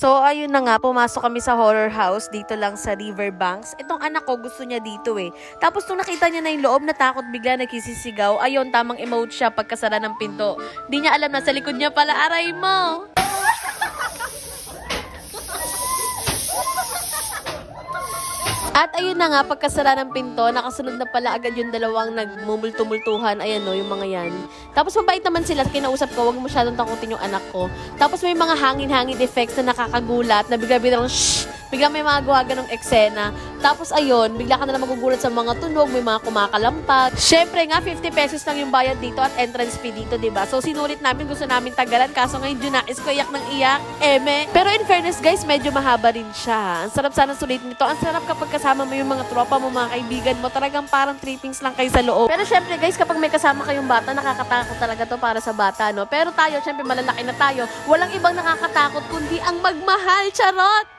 So, ayun na nga, pumasok kami sa horror house dito lang sa Riverbanks. Itong anak ko, gusto niya dito eh. Tapos nung nakita niya na yung loob, natakot bigla, nagkisisigaw. Ayun, tamang emote siya pagkasara ng pinto. Di niya alam na sa likod niya pala, aray mo! At ayun na nga, pagkasara ng pinto, nakasunod na pala agad yung dalawang nagmumultumultuhan. Ayan no, yung mga yan. Tapos mabait naman sila, kinausap ko, huwag masyadong takutin yung anak ko. Tapos may mga hangin-hangin effects na nakakagulat, na bigla-biglang shhh! Bigla may mga gawa ganong eksena. Tapos ayun, bigla ka na lang magugulat sa mga tunog, may mga kumakalampag. Syempre nga, 50 pesos lang yung bayad dito at entrance fee dito, diba? So sinulit namin, gusto namin tagalan, kaso ngayon Junais ko iyak ng iyak. Eme. Pero in fairness guys, medyo mahaba rin siya. Ang sarap sana sulitin nito. Ang sarap kapag kasama mo yung mga tropa mo, mga kaibigan mo. Talagang parang trippings lang kayo sa loob. Pero syempre guys, kapag may kasama kayong bata, nakakatakot talaga to para sa bata, no? Pero tayo, syempre malalaki na tayo. Walang ibang nakakatakot kundi ang magmahal. Charot!